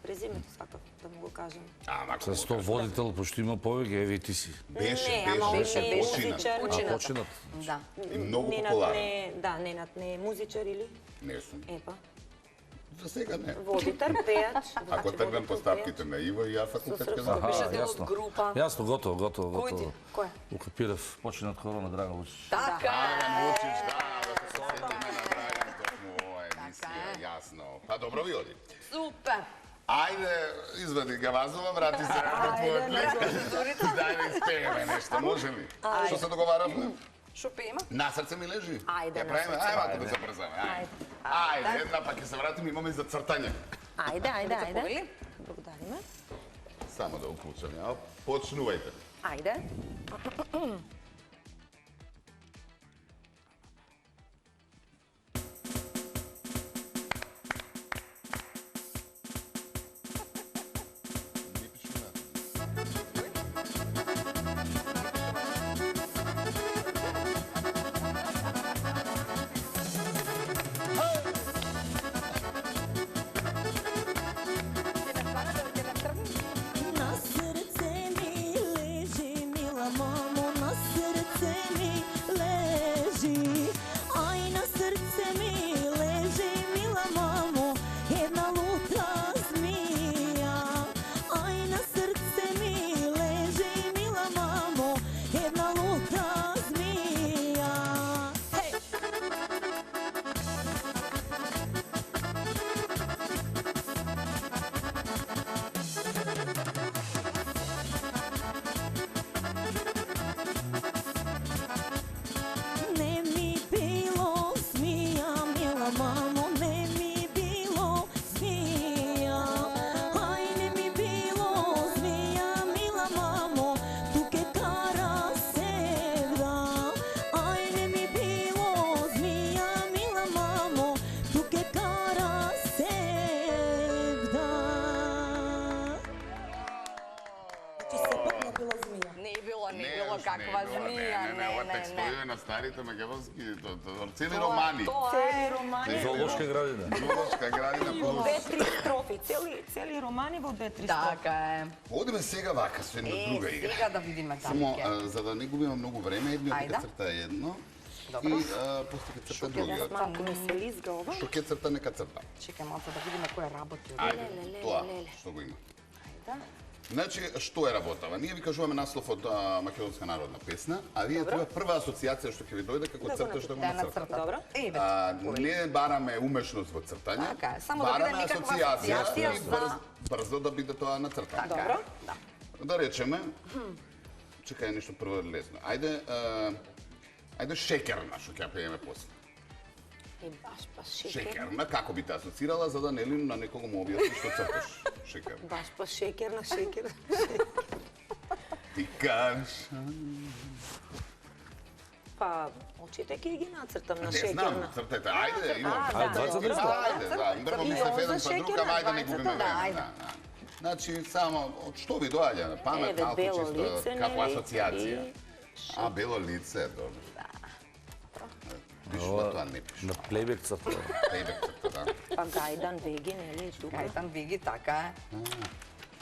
презимето сакав да му го кажам. Ама, Се сто водител, пошто има повеќе, еве и ти си. Беше, Не, ама беше, он не е почина. музичар. Почина. Починат. Да. И многу Ненад популарен. не, да, Ненад не е музичар или? Не сум. Епа. За сега не. Водитар, пејач. Ако значи тргнам водител, по стапките на Иво и ја факултетска српско забава. Беше Аха, дел од јасно. група. Јасно, готово. Кој ти? Кој? Укапирав, починат хора на Драга Вучич. Така Драган е. Вучич, да се сетиме на Драган, точно ова емисија, јасно. Па добро ви оди. Супер. Ајде, извади Гавазова, врати се на твојот лик. Дај да испееме нешто, може ли? Што се договаравме? Шо пееме? На срце ми лежи. Ајде, Ја на правиме, срце. ајде малку да се брзаме. Ајде, една па ќе се вратиме, имаме и за цртање. Ајде. Повели? Благодариме. Само да уклучам, ја. Почнувајте. Ајде. На срце ми лежи, мила мамо, на срце ми лежи. Ај на срце ми лежи, мила мамо, една лута змија. Ај на срце ми лежи, мила мамо, една лута змија. Хеј! Не ми било zmija, mila mamo, ne mi bilo zmija. Aj, ne mi bilo zmija, mila mamo, tu ke kara sevda. Aj, ne mi bilo zmija, mila mamo, tu ke kara sevda. Znači, sepак ne bilo zmija. Не било каква змија. Не, ова текст стои на старите македонски, цели Тоа- романи. Тоа Цели е. романи Зоолошка градина. Зоолошка градина во плюс. 2-3 строфи. Цели романи во 2-3 строфи. Така е. Одиме сега вака со една друга игра. Сега да видиме Само така. за да не губиме многу време, едниот Ајде. ќе црта едно Добро. и после ќе црта другиот. Малку ми се лизга ова. Што ќе црта, нека црта. Чекај малку да видиме кој работи. Ајде, тоа што го има. Значи, што е работава? Ние ви кажуваме наслов од македонска народна песна, а вие треба прва асоциација што ќе ви дојде како црташ да го Да нацртате. нацрта. Добро. Еве. Не бараме умешност во цртање, Така е, само да биде бараме некаква асоциација асоциација и за- брзо да биде тоа нацртано. Така е. Добро. Да. Да речеме, чекај нешто прво лесно. Ајде шекерна, што ќе ја пееме после. И баш па шекер. Шекерна, како би те асоцирала, за да нели на некого му објасни што црташ. Шекерна. Баш па шекер на шекер. Ти кажеш. Па, очите ќе ги нацртам на Не знам, шекерна. цртете, ајде, имам. Ајде, двајца да Ајде, да, дрво ми И се он феден за па друга, шекерна, ајде не двајцата, губиме да, време. ајде. Да. Значи, само, од што ви доаѓа на памет, Еве, малку бело чисто, лице, како нели? асоциација. И А, бело лице, добро. Пишува тоа, не пишува. На плейбек црта. Пејбек црта, да. па гајдан веги, нели, тука. Кај виги, така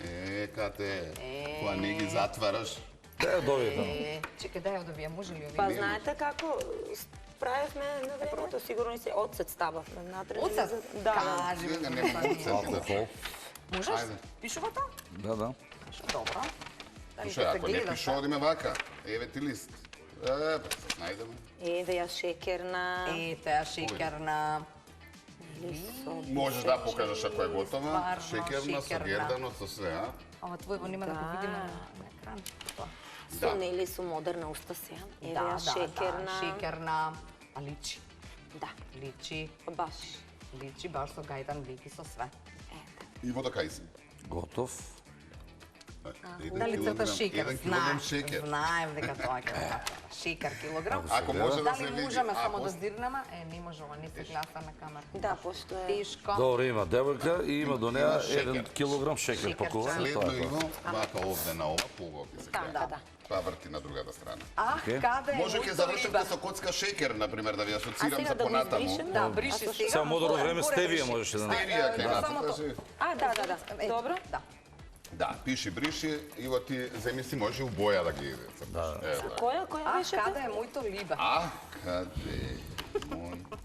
е. Кате, кога не ги затвараш, Те довидам. Чекај, дај да вие може ли овие? Па знаете како правевме на времето, сигурно и се одсет стававме внатре. нели, Оцет? за- Да, Кажи сега ми. нема оцет. Алкохол. Можеш? Ајде. Пишува тоа? Да. Добро. Слушај, ако не пише, одиме вака. Еве ти лист. Па се најдеме. еве ја шекерна. Ете, шекерна. Можеш да покажеш ако е готова. Стварно, Шекерна, со шекерна. герданот, со све, а? Ова твојво нема да го видиме на екран. Тоа. Су нели су модерна уста сега. Еве Да, ја шекерна. шекерна, па личи. Да, Личи, баш. личи баш со гајдан вики со све. И во така и си. Готов. Дали црта шекер? 1 килограм шекер. Знаев дека тоа ќе го направи. Шекер килограм. Ако може да се Дали види. можеме А, само да после- здирнеме? Не може, ова не се гласа на камера. Да, пошто е... Тешко. Добро, има девојка и има до неа шекер. 1 килограм шекер Шекер, пакуван. Следно Тоа е тоа. има, вака овде на ова, поубаво ќе се гледа. Да. Па врти на другата страна. Ах, Окей. каде е Може ќе моето завршите либе? со коцка шекер, например, да ви А асоцирам сега за да го понатаму. избришеме? Да, бриши сега. Сега модерно Горе, време горе стевија бриши. можеше да Стевија ќе Да, само нацрташ. А, да. Добро. Да. Да, пиши, бриши, иво ти земи си може у боја да ги црташ. Да. Која Ах, беше? каде е моето либе? А, каде мојто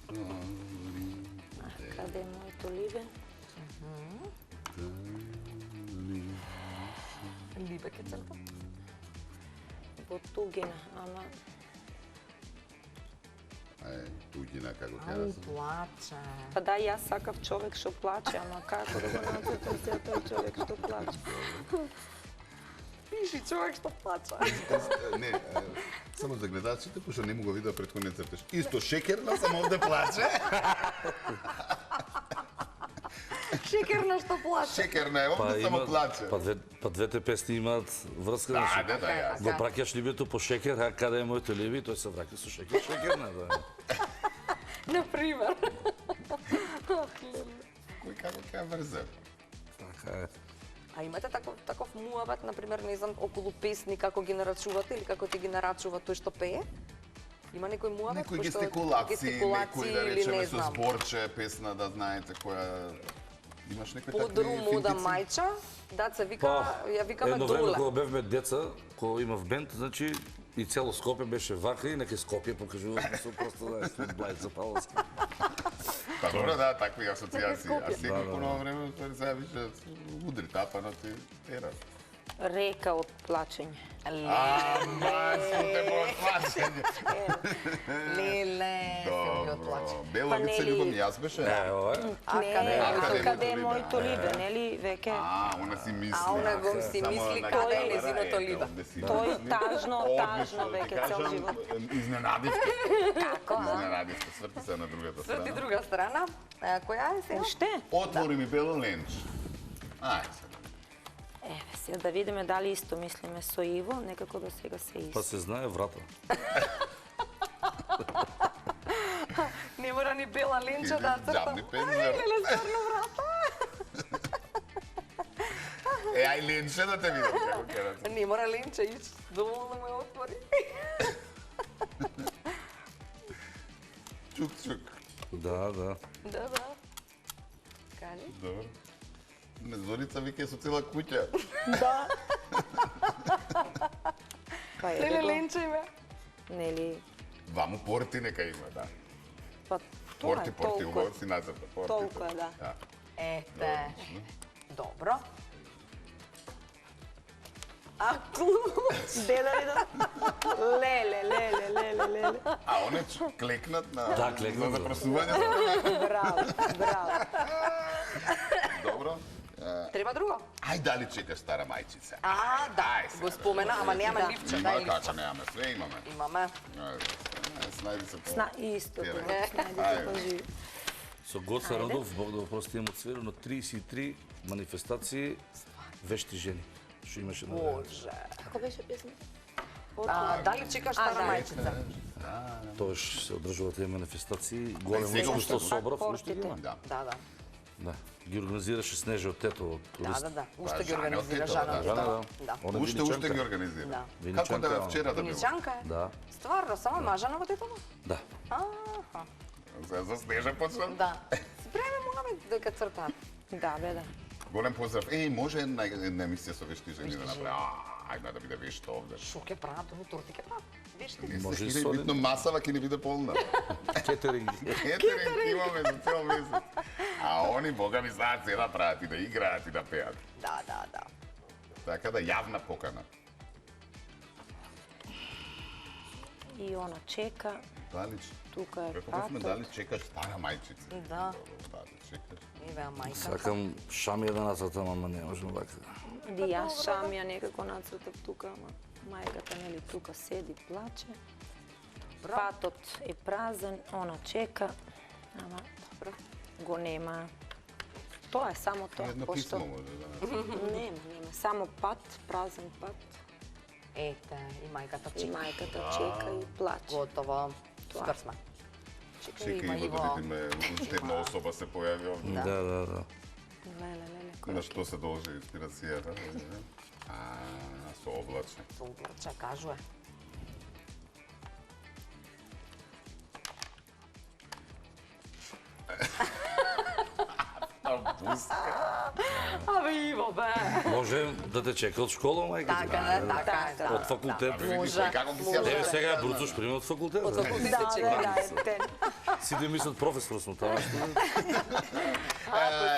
Каде е моето ливе? Либе ќе цртам. Во тугина, ама... туѓина како ќе Ау, да се. плаче. Па да, јас сакав човек што плаче, ама како да го нацртам сега тој човек што плаче? Пиши човек што плаче. Не, само за гледачите, пошто не му го видеа пред кој не црташ. Исто шекерна, само овде плаче. Шекерна што плаче. Шекерна е, овде само плаче. Па двете песни имаат врска. Да, значи, да, ја. Го праќаш либето по шекер, а каде е моето либе, тој се враќа со шекер, шекерна, да. Например. Кој како ќе врзе? Така е. А имате таков муабет, например, не знам, околу песни како ги нарачувате или како ти ги нарачува тој што пее? Има некој муабет? Некои Пошто гестикулации, некои да или речеме не со знам. зборче, песна да знаете која... Имаш некои Подру такви мода финтици? мајча, да вика, Па, ја викаме едно време доле. кога бевме деца, кога имав бенд, значи и цело Скопје беше вака и нека Скопје покажуваме со просто да е Блајд за Павловски. Па добро, да, такви асоциации. А Скопје. сега по ново време, ствари сега више удри тапанот и тера. Река од плачење. Мачко те поплачење. Леле, се ми отлаче. Добро. Бело Па лице нели- љубом јас беше? Е, ова е. Не, каде е моето моето либе, нели, веќе? Она си мисли. А она го си Само мисли на каде е камера, незиното ето, либе. овде си Тој мисли. тажно, Одлично, да ти веќе цел кажам, живот. Изненадивте. Како, а? Изненадивте. Сврти се на другата Сврти страна. друга страна. Која е сега? Уште? Отвори ми бело ленч. Ајде сега. Еве, сега да видиме дали исто мислиме со Иво, некако до сега се исто. Па се знае врата. Не мора ни бела ленча да цртам. Джамни пензер. Леле, стварно врата. Ај ленче да те видам како ќе да. Не мора ленча, иш доволно ме отвори. Чук, чук. Да. Да. Кажи. Добро. Не, Зорица вика со цела куќа. Да. Па Леле, еве го, ленча име. нели, Ваму порти нека има, да. па тоа Порти, е порти, толку. убаво си нацрта. Порти. Толку е, да. Ете. Добро. А клуч. Де да видам? Леле. А он е клекнат на Да, клекнат, за да. запросување. Браво. Добро. Треба друго? Ај дали чекаш стара мајчица? А, да. Ај, сега. Го спомена, ама немаме Да. лифче. Има Дај лифче. како немаме, све имаме. Имаме. Снајди се по... Сна, исто Тера. тоа, снајди се Ајде. поживи. Со Гоца Радов, Бог да го прости, им отсвирено 33 манифестации вешти жени. Што имаше на време. Боже. Како беше песна? Дали чекаш стара да. мајчица? Тоаш се одржуваат тие манифестации, големо сега искуство уште собрав, портите. уште ги има. Да. Да. Да. Ги организираше Снежа од тето од турист. Да. Уште ги Жана организира Отето, Жана. да. Жана, да. Да. Она Уште Виничанка. ги организира. Да. Како Виничанка, да ама. вчера да било? Виничанка е? Да, Стварно, само мажана во тето? да. Аха. За Снежа почна? Да. Спреме Мухамед дека црта. Да, бе, да. Голем поздрав. Може една емисија со вешти жени да направи. Ајде да биде вешто овде. Шо ќе прават, торти ќе прават. Вижте. Не Може се и хире, солидно. битно масава ќе ни биде полна. Кетеринг. Кетеринг имаме за цел месец. А они, бога ми, знаат се да прават и да играат и да пеат. Да. Така да јавна покана. И она чека, Дали, тука е преповесме патот. дали чекаш стара мајчица. Да. Да, чекаш. Еве мајка. Сакам шамија да нацртам, ама не можам вака. Ди јас шамија некако нацртав тука, ама... Мајката нели тука седи, плаче. Патот е празен, она чека, ама го нема. Тоа е само тоа. Едно писмо може да. Нема, само пат, празен пат. Ете, и мајката И чека. мајката чека и плаче. Готово. Супер сме. Чека и да видиме, уште една особа се појави овде. Да. Леле, На што се должи инспирацијата? Со облаче. Со облаче, кажува. Абе, Иво, бе. Може да те чека од школа, мајка. Така, така. Од факултет. Може. Како ги си Може. Еве сега Бурцуш пример од факултет. Од факултет се чека. Сите мислат професор сум тоа.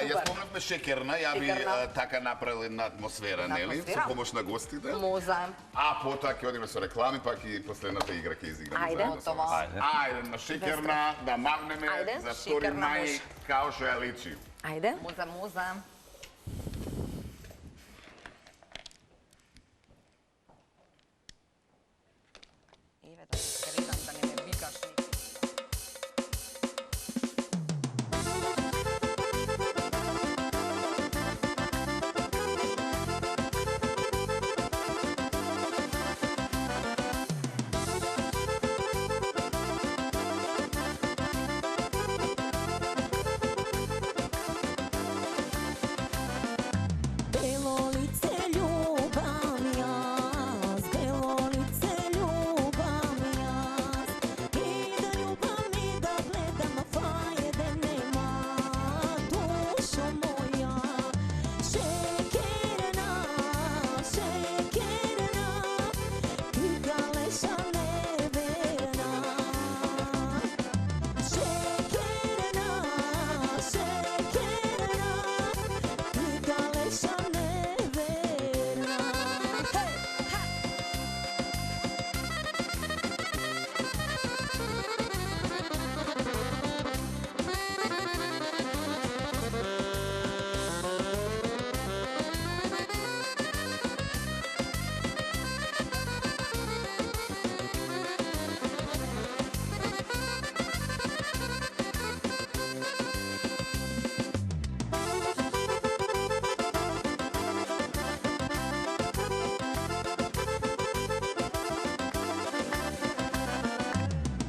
Ја спомнавме шекерна, ја би Шекерна. така направил една атмосфера, нели? Со Атмосфера. помош на гостите. Може. А потоа ќе одиме со реклами, пак и последната игра ќе изиграме Ајде, заедно со готово. вас. Ајде, на шекерна да мавнеме Ајде, за 2 шекерна мај може. као што ја личи. Ајде. Може. Еве да се скридам, да не ме викаш никој. Belo lice ljubam jaz, belo lice ljubam jaz. I da ljubam i da gledam, fajde nema, dušo moja. Šekerna, šekerna, ti galeša neverna. Šekerna, šekerna, ti galeša neverna.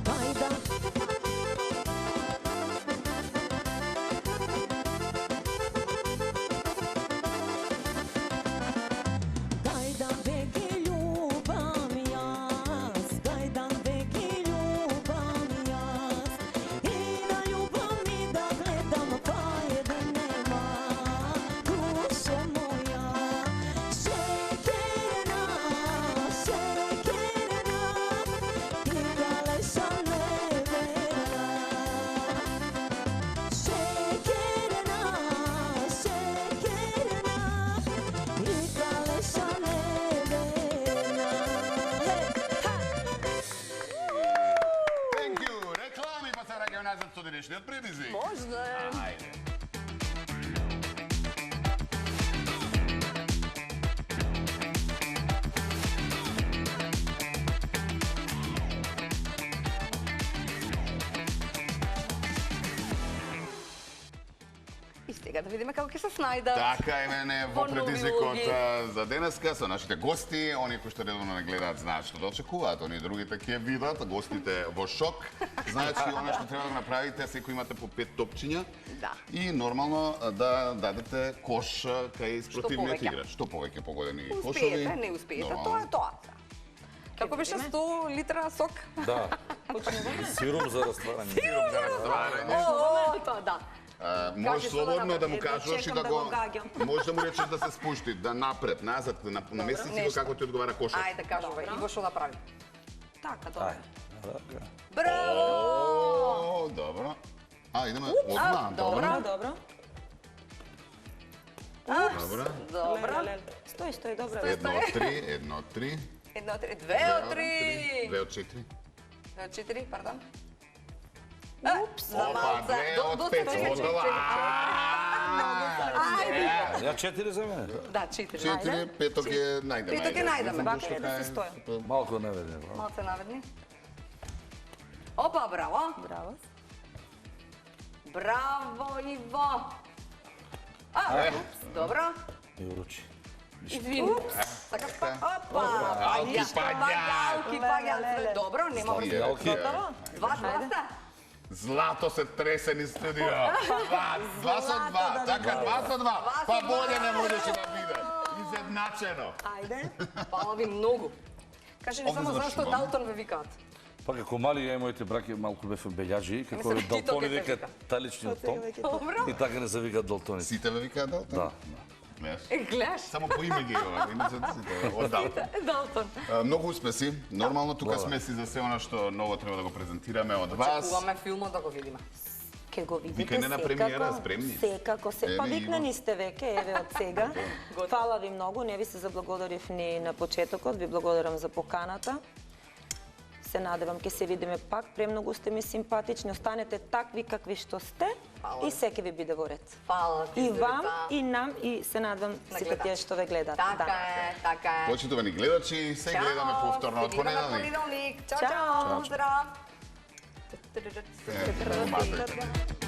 Dajda, dajda veki ljubam jaz, dajda veki ljubam jaz. I da ljubam i da gledam, fajde nema, dušo moja. Šekerna, šekerna, ti galeša neverna. Šekerna, šekerna, ti galeša neverna. Thank you. Реклами, па се враќаме назад со денешниот предизвик. Може. Ајде. И сега да видиме како ќе се снајдат. Така е мене во Во нови предизвикот улоги. за денеска со нашите гости, они кои што редовно не гледаат знаат што да очекуваат, они другите ќе видат, гостите во шок. Значи она што треба да направите, секој имате по 5 топчиња. Да. И нормално да дадете кош кај спротивниот повеќе. играч. Што повеќе погодени кошови. Успеете, не успеете, Нормално. тоа е тоа. Како беше 100 литра сок? Да. Сируп за растварање. За растварање. О, тоа да. Можеш Кажи што слободно да да му направи. кажуваш и Чекам да да го... го гаѓам. Можеш да му речеш да се спушти, да напред, назад, на месеци го нешто. како ти одговара кошот. Ајде, кажувај, Иво што направи. Така, добро. Браво! О, добро. Идеме одма, добро. добро. Добро. Добро. Добро. Леле, стои, добро. 1 од 3, 1 од 3. 1 од 3, 2 од 3. 2 од 4. 2 од 4, пардон. Упс. За Опа, малце. 2 од 5. Готова. Ајде. Ја 4 за мене. Да, 4. 4, петок е најдеме. Петок е најдеме. Бака е да се стоја. Малку наведен. Малце наведни. Опа, браво. Браво. Браво, Иво. Добро. Ми уручи. Извини. Така спа. Опа, паѓалки, паѓалки. Добро, нема врска. Јалки. Два сте. Злато се тресе ни студио. Два со два. Така, 2 со 2. Па болje не можеше да биде. Изедначено. Ајде. Фала ви многу. Кажи ни Овде само зашто завршуваме. Далтон ве викаат. Па како мали ја и моите браки малку бефе белјаджи, како Мислам, Тито Далтони ке те века вика. таличниот том. Добро. И така не се викаат Далтони. Сите ве викаат Далтон? Да. Гледаш? Гледаш? Само по име ги е ова, иначе сите од Далтон. Далтон. Многу успеси. Нормално тука Благодарам. сме си за се она што ново треба да го презентираме од вас. Очекуваме филмот да го видиме. Ке го видите Викање на премиера, секако. спремни? Секако се. Па Еве, викнани Иво. сте веќе, еве од сега. Фала ви многу, не ви се заблагодарив ни на почетокот, ви благодарам за поканата. Се надевам ке се видиме пак, премногу сте ми симпатични, останете такви какви што сте и секи ви биде во ред. Фала ти, И вам, Зорица. и нам, и се надевам сите гледачи. тие што ве гледаат. Така е, така е. Почитувани гледачи, се гледаме повторно од Се видиме на понеделник. понеделник. Чао, Чао. чао, поздрав. Е, мате.